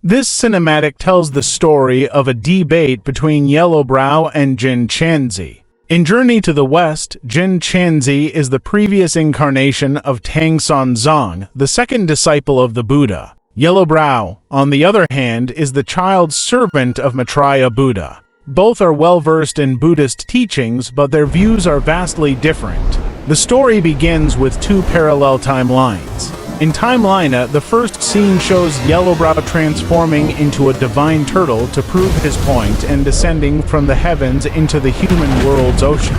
This cinematic tells the story of a debate between Yellowbrow and Jin Chanzi. In Journey to the West, Jin Chanzi is the previous incarnation of Tangsan Zong, the second disciple of the Buddha. Yellowbrow, on the other hand, is the child servant of Maitreya Buddha. Both are well-versed in Buddhist teachings, but their views are vastly different. The story begins with two parallel timelines. In Timeline A, the first scene shows Yellowbrow transforming into a divine turtle to prove his point and descending from the heavens into the human world's ocean.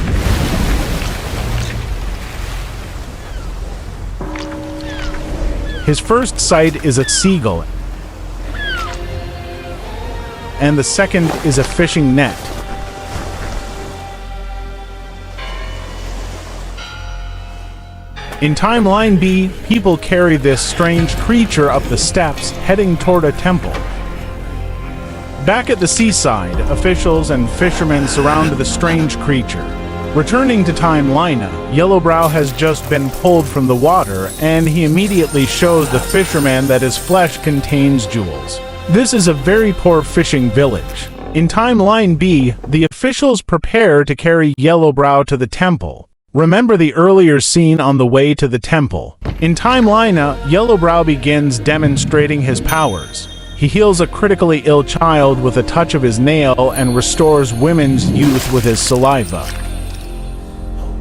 His first sight is a seagull, and the second is a fishing net. In Timeline B, people carry this strange creature up the steps, heading toward a temple. Back at the seaside, officials and fishermen surround the strange creature. Returning to Timeline A, Yellowbrow has just been pulled from the water, and he immediately shows the fisherman that his flesh contains jewels. This is a very poor fishing village. In Timeline B, the officials prepare to carry Yellowbrow to the temple. Remember the earlier scene on the way to the temple. In Timeline A, Yellowbrow begins demonstrating his powers. He heals a critically ill child with a touch of his nail and restores women's youth with his saliva.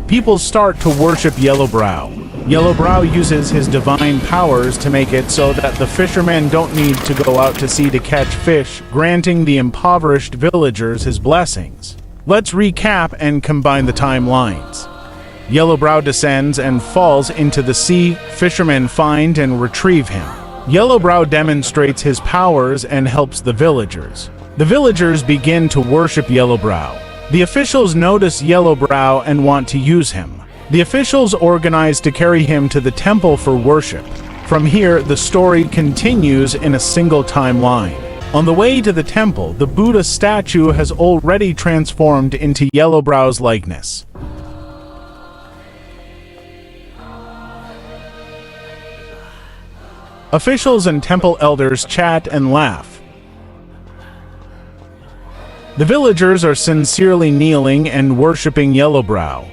People start to worship Yellowbrow. Yellowbrow uses his divine powers to make it so that the fishermen don't need to go out to sea to catch fish, granting the impoverished villagers his blessings. Let's recap and combine the timelines. Yellowbrow descends and falls into the sea. Fishermen find and retrieve him. Yellowbrow demonstrates his powers and helps the villagers. The villagers begin to worship Yellowbrow. The officials notice Yellowbrow and want to use him. The officials organize to carry him to the temple for worship. From here, the story continues in a single timeline. On the way to the temple, the Buddha statue has already transformed into Yellowbrow's likeness. Officials and temple elders chat and laugh. The villagers are sincerely kneeling and worshipping Yellowbrow.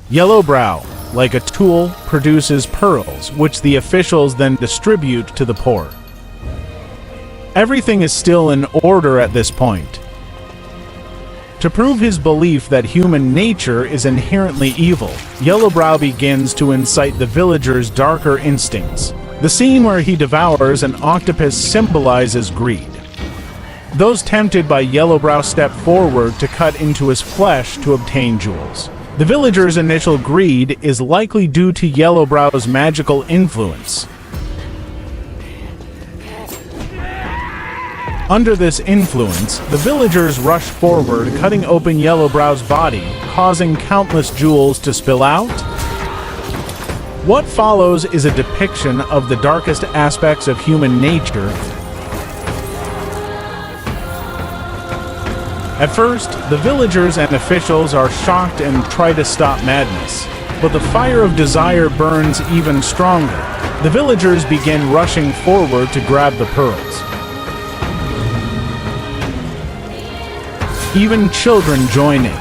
Yellowbrow, like a tool, produces pearls, which the officials then distribute to the poor. Everything is still in order at this point. To prove his belief that human nature is inherently evil, Yellowbrow begins to incite the villagers' darker instincts. The scene where he devours an octopus symbolizes greed. Those tempted by Yellowbrow step forward to cut into his flesh to obtain jewels. The villagers' initial greed is likely due to Yellowbrow's magical influence. Under this influence, the villagers rush forward, cutting open Yellowbrow's body, causing countless jewels to spill out. What follows is a depiction of the darkest aspects of human nature. At first, the villagers and officials are shocked and try to stop madness, but the fire of desire burns even stronger. The villagers begin rushing forward to grab the pearls. Even children join in.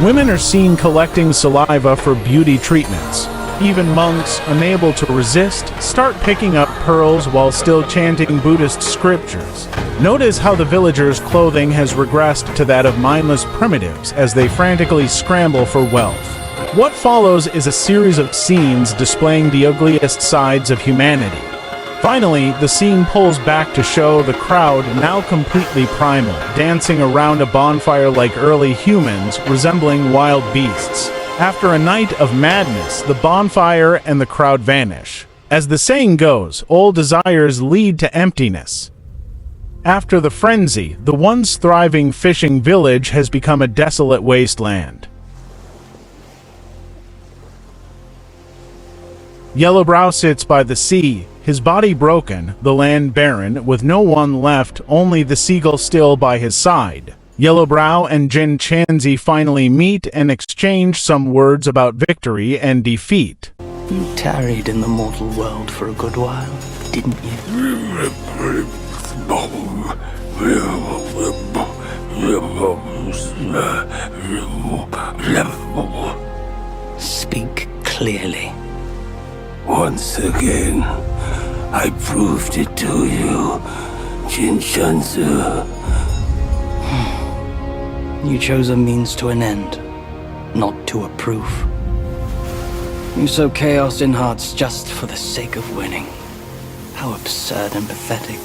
Women are seen collecting saliva for beauty treatments. Even monks, unable to resist, start picking up pearls while still chanting Buddhist scriptures. Notice how the villagers' clothing has regressed to that of mindless primitives as they frantically scramble for wealth. What follows is a series of scenes displaying the ugliest sides of humanity. Finally, the scene pulls back to show the crowd, now completely primal, dancing around a bonfire like early humans, resembling wild beasts. After a night of madness, the bonfire and the crowd vanish. As the saying goes, all desires lead to emptiness. After the frenzy, the once thriving fishing village has become a desolate wasteland. Yellowbrow sits by the sea, his body broken, the land barren, with no one left, only the seagull still by his side. Yellowbrow and Jin Chanzi finally meet and exchange some words about victory and defeat. You tarried in the mortal world for a good while, didn't you? Speak clearly. Once again, I proved it to you, Jin Chanzi. You chose a means to an end, not to a proof. You sow chaos in hearts just for the sake of winning. How absurd and pathetic.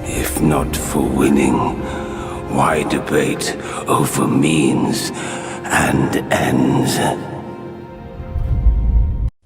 If not for winning, why debate over means and ends?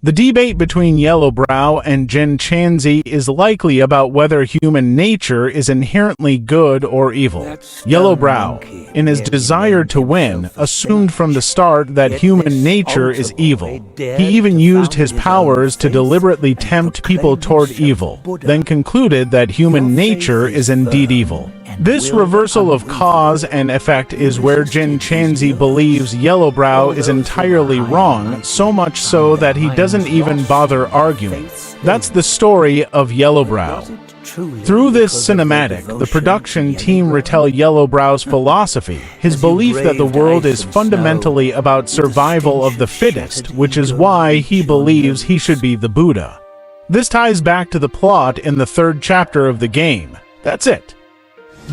The debate between Yellowbrow and Jin Chanzi is likely about whether human nature is inherently good or evil. Yellowbrow, in his desire to win, assumed from the start that human nature is evil. He even used his powers to deliberately tempt people toward evil, then concluded that human nature is indeed evil. This reversal of cause and effect is where Jin Chanzi believes Yellowbrow is entirely wrong, so much so that he doesn't even bother arguing. That's the story of Yellowbrow. Through this cinematic, the production team retell Yellowbrow's philosophy, his belief that the world is fundamentally about survival of the fittest, which is why he believes he should be the Buddha. This ties back to the plot in the 3rd chapter of the game. That's it.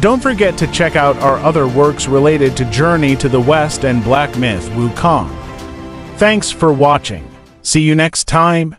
Don't forget to check out our other works related to Journey to the West and Black Myth Wukong. Thanks for watching. See you next time.